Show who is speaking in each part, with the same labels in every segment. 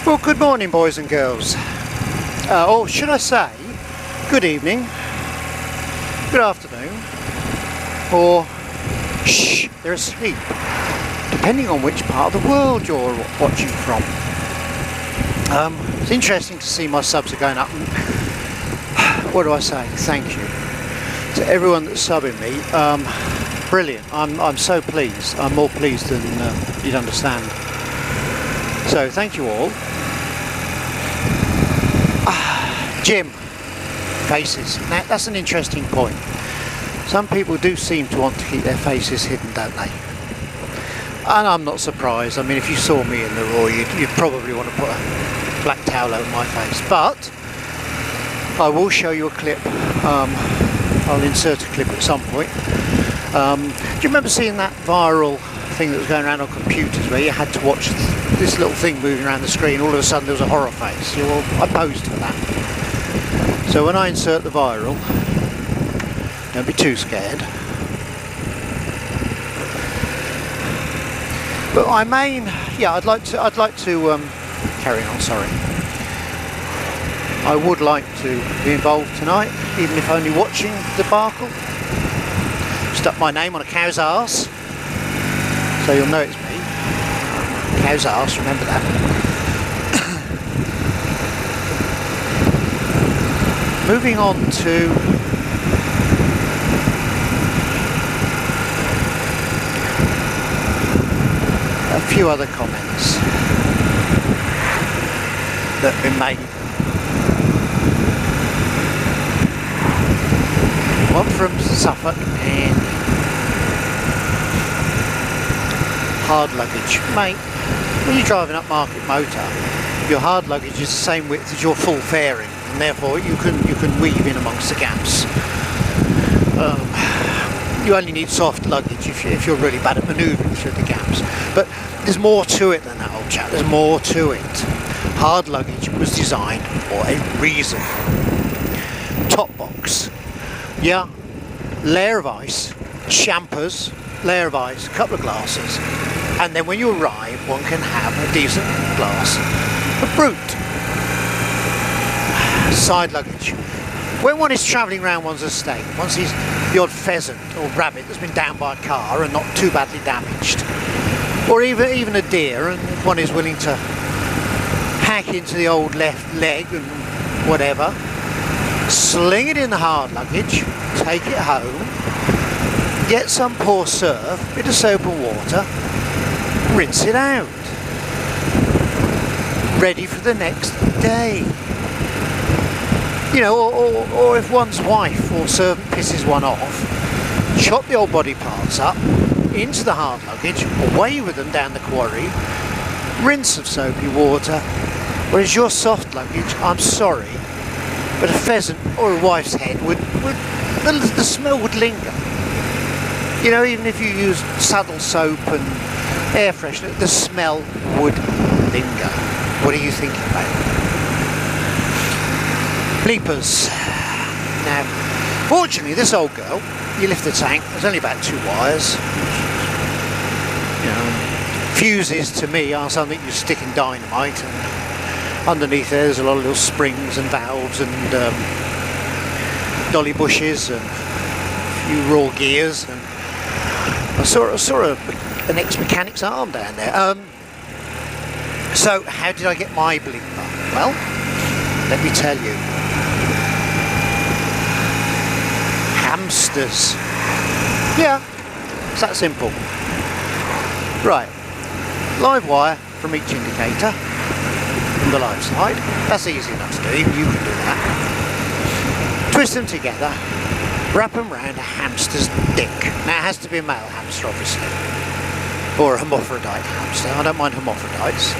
Speaker 1: Well, good morning, boys and girls. Or should I say, good evening, good afternoon, or shh, they're asleep, depending on which part of the world you're watching from. It's interesting to see my subs are going up. And, what do I say? Thank you to everyone that's subbing me. Brilliant. I'm so pleased. I'm more pleased than you'd understand. So thank you all. Jim, faces. Now that's an interesting point. Some people do seem to want to keep their faces hidden, don't they? And I'm not surprised. I mean, if you saw me in the raw, you'd probably want to put a black towel over my face. But I will show you a clip. I'll insert a clip at some point. Do you remember seeing that viral thing that was going around on computers where you had to watch this little thing moving around the screen, all of a sudden there was a horror face? Yeah, well, I posed for that. So when I insert the viral, don't be too scared. But I mean, yeah, I'd like to carry on. Sorry, I would like to be involved tonight, even if only watching the debacle. Stuck my name on a cow's arse, so you'll know it's me. Cow's arse, remember that. Moving on to a few other comments that have been made. One from Suffolk and hard luggage. Mate, when you're driving up Market Motor, your hard luggage is the same width as your full fairing, and therefore you can weave in amongst the gaps. You only need soft luggage if you're really bad at manoeuvring through the gaps. But there's more to it than that, old chap. There's more to it. Hard luggage was designed for a reason. Top box. Yeah, layer of ice, champers, layer of ice, a couple of glasses, and then when you arrive, one can have a decent glass of brut. Side luggage. When one is travelling around one's estate, one sees the odd pheasant or rabbit that's been down by a car and not too badly damaged, or even a deer, and one is willing to hack into the old left leg and whatever, sling it in the hard luggage, take it home, get some poor surf, bit of soap and water, rinse it out, ready for the next day. You know, or if one's wife or servant pisses one off, chop the old body parts up into the hard luggage, away with them down the quarry, rinse of soapy water. Whereas your soft luggage, I'm sorry, but a pheasant or a wife's head the smell would linger. You know, even if you use saddle soap and air freshener, the smell would linger. What are you thinking about? Bleepers. Now, fortunately, this old girl, you lift the tank, there's only about 2 wires. You know, fuses to me are something you stick in dynamite, and underneath there's a lot of little springs and valves and dolly bushes and a few raw gears. And I saw an ex-mechanic's arm down there. So how did I get my bleeper? Well, let me tell you. Hamsters. Yeah, it's that simple. Right, live wire from each indicator on the live side. That's easy enough to do, even you can do that. Twist them together, wrap them round a hamster's dick. Now it has to be a male hamster, obviously, or a hermaphrodite hamster. I don't mind hermaphrodites,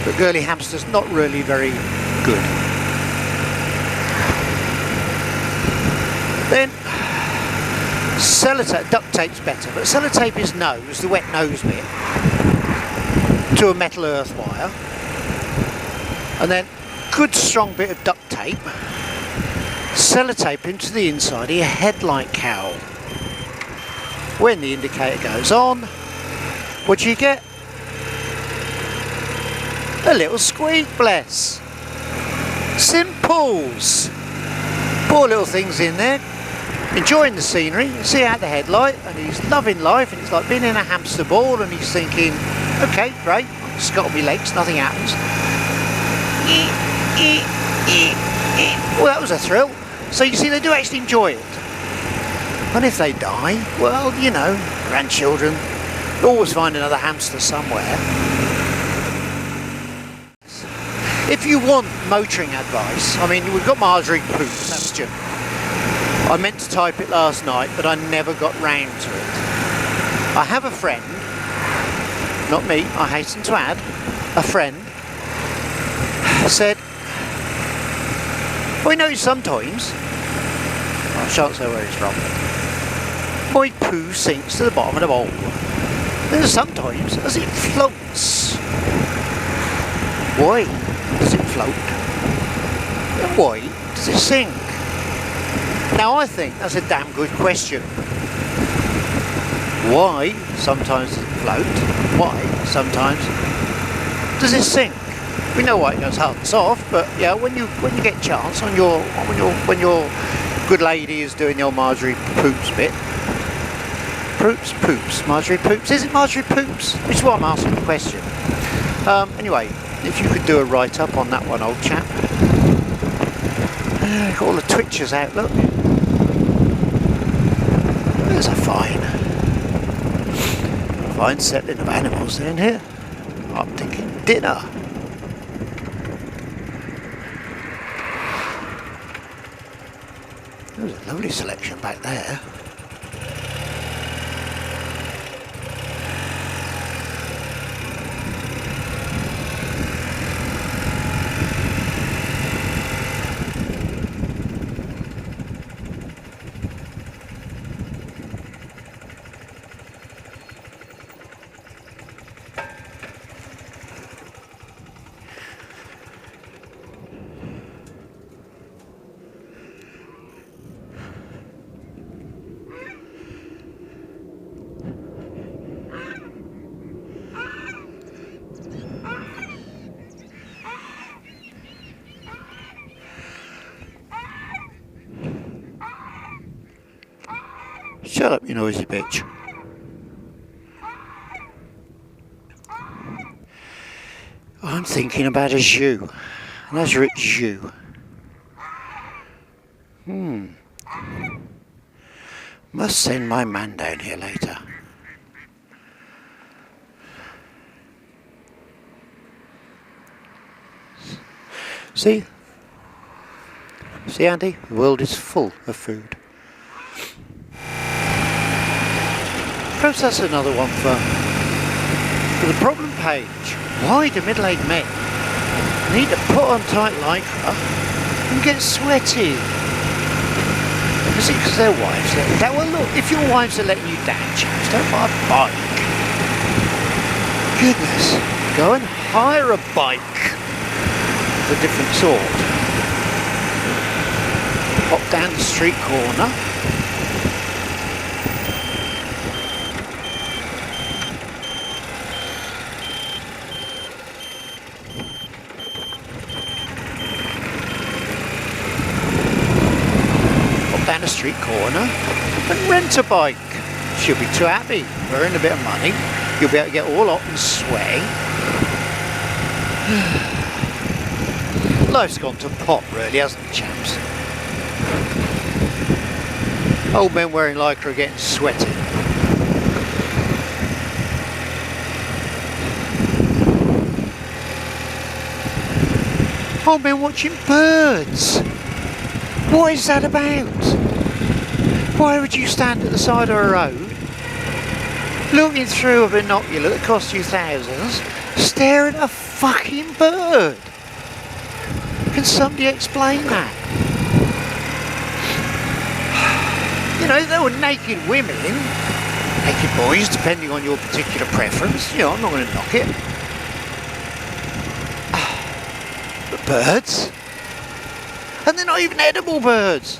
Speaker 1: but girly hamsters not really very good. Then sellotape, duct tape's better, but sellotape his nose, the wet nose bit, to a metal earth wire, and then good strong bit of duct tape, sellotape into the inside of your headlight cowl. When the indicator goes on, what do you get? A little squeak, bless. Simples. Poor little things in there, enjoying the scenery. You see out the headlight, and he's loving life, and it's like being in a hamster ball, and he's thinking, okay, great, I'll scuttle my legs, nothing happens. Well, that was a thrill. So you see, they do actually enjoy it. And if they die, well, you know, grandchildren always find another hamster somewhere. If you want motoring advice, I mean, we've got Marjorie Poops, question. I meant to type it last night, but I never got round to it. I have a friend, not me, I hasten to add, a friend said, I know sometimes, I shan't say where he's from, my poo sinks to the bottom of the bowl. And sometimes as it floats. Why does it float? And why does it sink? Now I think that's a damn good question. Why sometimes does it float? Why sometimes does it sink? We know why it goes hard and soft, but yeah, when you get a chance when your good lady is doing your Marjorie Poops bit. Poops, Marjorie Poops. Is it Marjorie Poops? Which is why I'm asking the question. Anyway, if you could do a write-up on that one, old chap. Got all the twitchers out, look. There's a fine settling of animals in here. I'm thinking dinner. There's a lovely selection back there. Shut up, you noisy bitch. I'm thinking about a zoo. And as it's zoo. Must send my man down here later. See? See, Andy? The world is full of food. Perhaps that's another one for the problem page. Why do middle-aged men need to put on tight lycra and get sweaty? Is it because their wives let that? Well, look, if your wives are letting you down, chaps, don't buy a bike. Goodness, go and hire a bike of a different sort. Pop down the street corner. Down the street corner and rent a bike. She'll be too happy. Earn a bit of money. You'll be able to get all hot and sweaty. Life's gone to pot, really, hasn't it, chaps? Old men wearing lycra are getting sweaty. Old men watching birds. What is that about? Why would you stand at the side of a road, looking through a binocular that cost you thousands, staring at a fucking bird? Can somebody explain that? You know, there were naked women, naked boys, depending on your particular preference. You know, I'm not going to knock it. But birds? And they're not even edible birds.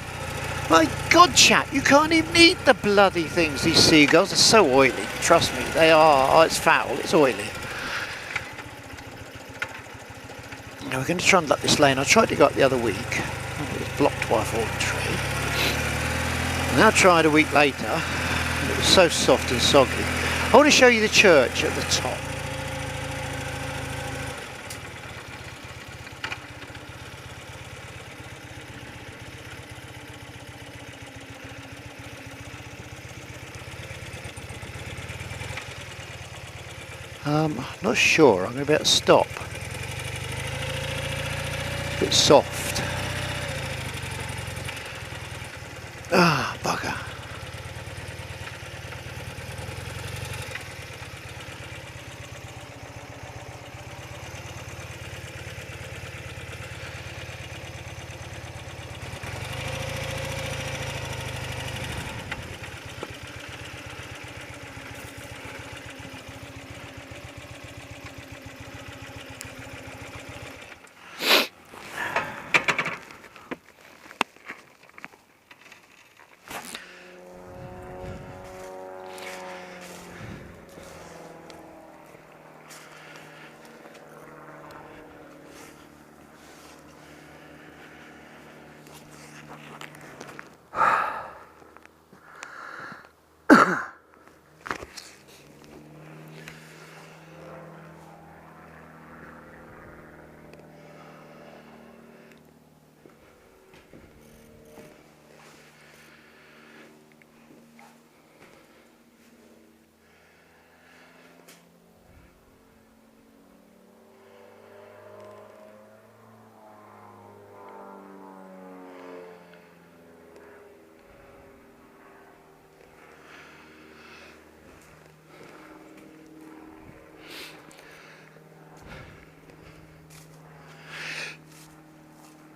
Speaker 1: My God, chap, you can't even eat the bloody things, these seagulls. They're so oily. Trust me, they are. Oh, it's foul. It's oily. Now we're going to try and up this lane. I tried to go up the other week and it was blocked by a fallen tree. Now I tried a week later and it was so soft and soggy. I want to show you the church at the top. Not sure, I'm going to be able to stop. It's a bit soft. Ah, bugger.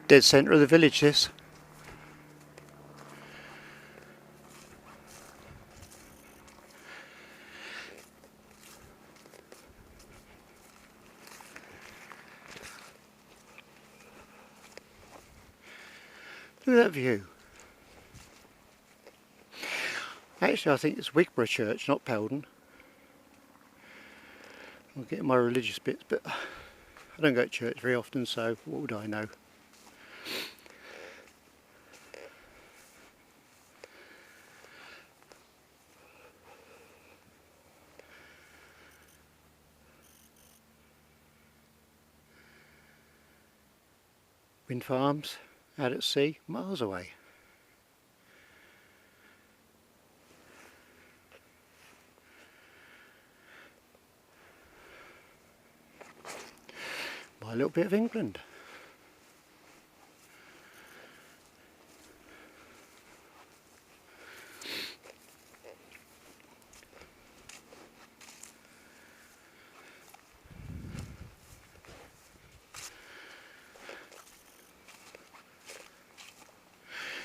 Speaker 1: Dead centre of the village, this. Look at that view. Actually, I think it's Wigborough Church, not Peldon. I'm getting my religious bits, but I don't go to church very often, so what would I know? Wind farms out at sea, miles away. My little bit of England.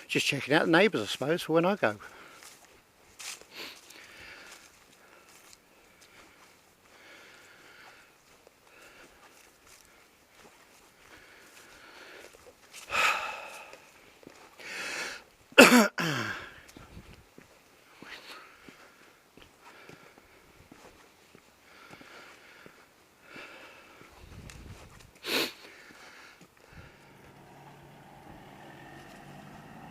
Speaker 1: Just checking out the neighbours, I suppose, for when I go.